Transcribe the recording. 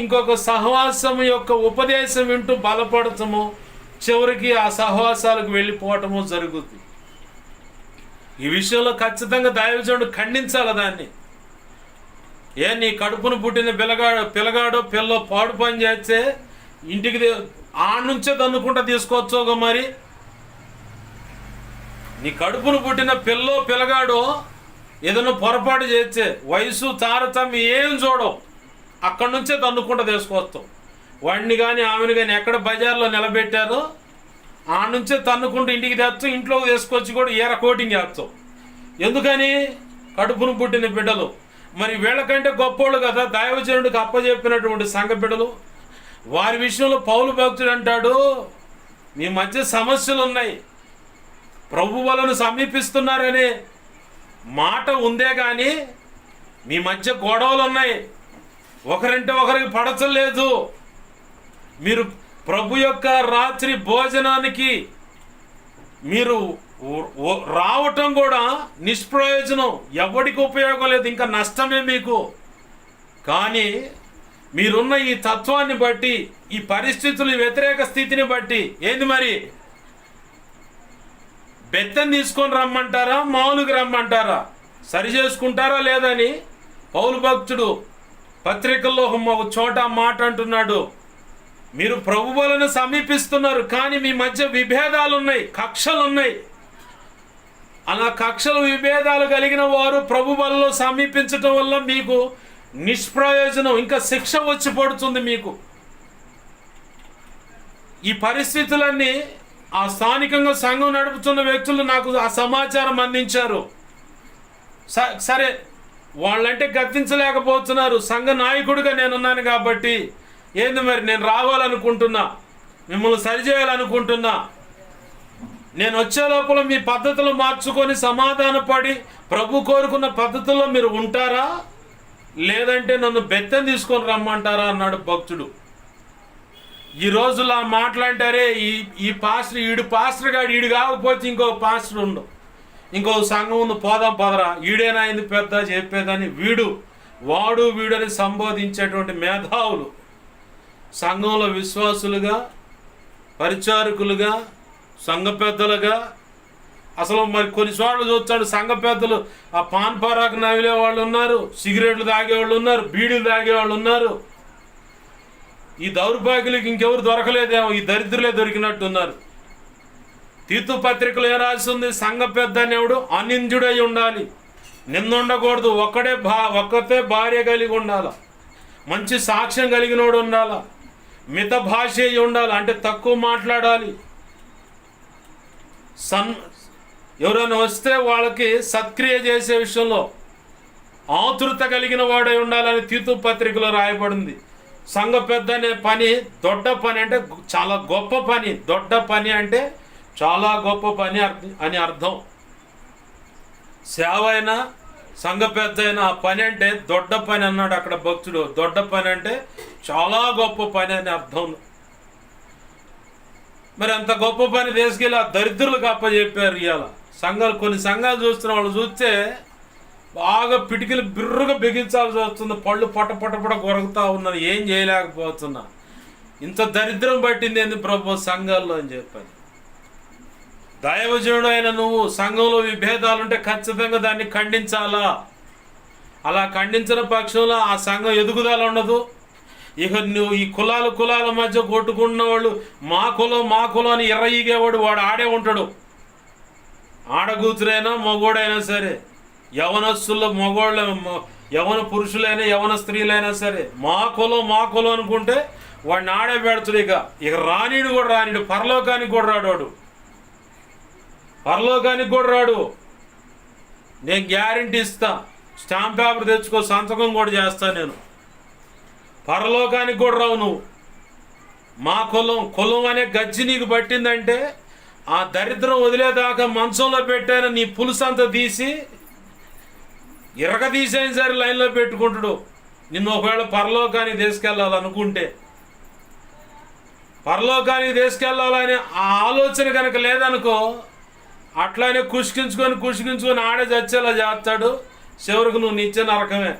ఇంకొక సహవాసము యొక్క ఉపదేశం వింటూ బలపడటము, చివరికి ఆ సహవాసాలకు వెళ్ళిపోవటము జరుగుతుంది. ఈ విషయంలో ఖచ్చితంగా దైవజనుడు ఖండించాలి దాన్ని. నీ కడుపును పుట్టిన పిల్లగాడో పిల్లో పాడు పని చేస్తే ఇంటికి నుంచే దన్నుకుంటా తీసుకోవచ్చుగా. మరి నీ కడుపును పుట్టిన పిల్లగాడో ఏదైనా పొరపాటు చేస్తే వయసు తారతమ్యం ఏం చూడవు, అక్కడి నుంచే దన్నుకుంటా తీసుకొస్తాం. వాడిని కానీ ఆమెను కానీ ఎక్కడ బజార్లో నిలబెట్టారో ఆ నుంచే తన్నుకుంటూ ఇంటికి తెస్తాం, ఇంట్లోకి తీసుకొచ్చి కూడా కోటింగ్ చేస్తాం. ఎందుకని? కడుపును పుట్టిన బిడ్డలు. మరి వీళ్ళకంటే గొప్పోళ్ళు కదా దైవజనుడికి అప్పచెప్పినటువంటి సంఘ బిడ్డలు. వారి విషయంలో పౌలు భక్తుడు అంటాడు, మీ మధ్య సమస్యలు ఉన్నాయి, ప్రభు వాళ్ళను సమీపిస్తున్నారనే మాట ఉందే కానీ మీ మధ్య గొడవలు ఉన్నాయి, ఒకరంటే ఒకరికి పడచలేదు. మీరు ప్రభు యొక్క రాత్రి భోజనానికి మీరు రావటం కూడా నిష్ప్రయోజనం, ఎవరికి ఉపయోగం లేదు, ఇంకా నష్టమే మీకు. కానీ మీరున్న ఈ తత్వాన్ని బట్టి, ఈ పరిస్థితులు, వ్యతిరేక స్థితిని బట్టి ఏంది మరి బెత్తం తీసుకొని రమ్మంటారా, మామూలుగా రమ్మంటారా, సరి చేసుకుంటారా లేదని పౌలు భక్తుడు పత్రికల్లో ఒక చోట మాట అంటున్నాడు. మీరు ప్రభు వలన సమీపిస్తున్నారు కానీ మీ మధ్య విభేదాలు ఉన్నాయి, కక్షలు ఉన్నాయి. అలా కక్షలు విభేదాలు కలిగిన వారు ప్రభు వలలో సమీపించటం వల్ల మీకు నిష్ప్రయోజనం, ఇంకా శిక్ష వచ్చి పడుతుంది మీకు. ఈ పరిస్థితులన్నీ ఆ స్థానికంగా సంఘం నడుపుతున్న వ్యక్తులు నాకు ఆ సమాచారం అందించారు. సరే, వాళ్ళంటే గద్దించలేకపోతున్నారు, సంఘ నాయకుడిగా నేనున్నాను కాబట్టి ఏంది మరి నేను రావాలనుకుంటున్నా, మిమ్మల్ని సరిచేయాలనుకుంటున్నా. నేను వచ్చే లోపల మీ పద్ధతులు మార్చుకొని సమాధానపడి ప్రభు కోరుకున్న పద్ధతుల్లో మీరు ఉంటారా, లేదంటే నన్ను బెత్తం తీసుకొని రమ్మంటారా అన్నాడు భక్తుడు. ఈ రోజులా మాట్లాంటారే ఈ పాస్టర్, ఈడు పాస్టర్ గాడు, ఈడు కాకపోతే ఇంకో పాస్టర్ ఉండు, ఇంకో సంఘం ఉంది, పోదాం పదరా, ఈడేనా అయింది పెద్ద చెప్పేదని వాడు వీడని సంబోధించేటువంటి మేధావులు సంఘంలో విశ్వాసులుగా, పరిచారకులుగా, సంఘ పెద్దలుగా, అసలు మరి కొన్ని చోట్ల చూస్తాడు సంఘ పెద్దలు ఆ పాన్ పరాకు నవిలే వాళ్ళు ఉన్నారు, సిగరెట్లు తాగేవాళ్ళు ఉన్నారు, బీడీలు తాగేవాళ్ళు ఉన్నారు. ఈ దౌర్భాగ్యులకి ఇంకెవరు దొరకలేదేమో, ఈ దరిద్రులే దొరికినట్టున్నారు. తీతు పత్రికలు ఏం రాసింది? సంఘ పెద్ద అనేవాడు అనింద్యుడై ఉండాలి, నింద ఉండకూడదు, ఒక్కతే భార్య కలిగి ఉండాలి, మంచి సాక్ష్యం కలిగినోడు ఉండాలి, మిత భాష ఉండాలి, అంటే తక్కువ మాట్లాడాలి, ఎవరైనా వస్తే వాళ్ళకి సత్క్రియ చేసే విషయంలో ఆతృత కలిగిన వాడై ఉండాలని తీతు పత్రికలో రాయబడింది. సంఘ పెద్ద అనే పని దొడ్డ పని, అంటే చాలా గొప్ప పని. దొడ్డ పని అంటే చాలా గొప్ప పని అని అర్థం. సేవ అయినా సంఘ పెద్ద అయినా ఆ పని అంటే దొడ్డ పని అన్నాడు అక్కడ భక్తుడు. దొడ్డ పని అంటే చాలా గొప్ప పని అని అర్థం. మరి అంత గొప్ప పని తీసుకెళ్ళి ఆ దరిద్రులకు అప్పచెప్పారు. ఇవాళ సంఘాలు, కొన్ని సంఘాలు చూస్తున్న వాళ్ళు చూస్తే బాగా పిటికలు బిర్రుగా బిగించాల్సి వస్తుంది, పళ్ళు పొట్ట కొరకుతా ఉన్నది, ఏం చేయలేకపోతున్నా. ఇంత దరిద్రం పట్టింది ఏంది ప్రభు సంఘాల్లో అని చెప్పాను. దైవజనుడు అయిన నువ్వు సంఘంలో విభేదాలుంటే ఖచ్చితంగా దాన్ని ఖండించాలా. అలా ఖండించిన పక్షంలో ఆ సంఘం ఎదుగుదల ఉండదు. ఇక నువ్వు ఈ కులాల మధ్య కొట్టుకున్న వాళ్ళు మా కులం అని ఎర్రయ్యేవాడు వాడు ఆడే ఉంటాడు. ఆడగూతురైనా మగోడైనా సరే, యవనస్తుల్లో మగోళ్ళ, యవన పురుషులైనా యవన స్త్రీలైనా సరే, మా కులం అనుకుంటే వాడిని ఆడే పెడతాడు. ఇక రానీడు పరలోకానికి కూడా రాడు, పరలోకానికి కూడా రాడు. నేను గ్యారెంటీ ఇస్తా, స్టాంప్ పేపర్ తెచ్చుకో, సంతకం కూడా చేస్తా నేను. పరలోకానికి కూడా రావు నువ్వు. మా కులం అనే గజ్జి నీకు పట్టిందంటే ఆ దరిద్రం వదిలేదాకా మంచంలో పెట్టాను నీ పులుసంతా తీసి తీసేని సరే లైన్లో పెట్టుకుంటాడు. నిన్ను ఒకవేళ పరలోకానికి తీసుకెళ్ళాలనుకుంటే, పరలోకానికి తీసుకెళ్ళాలని ఆ ఆలోచన కనుక లేదనుకో, అట్లానే కుషికించుకొని ఆడే చచ్చేలా చేస్తాడు. చివరికి నువ్వు నిత్య నరకమే.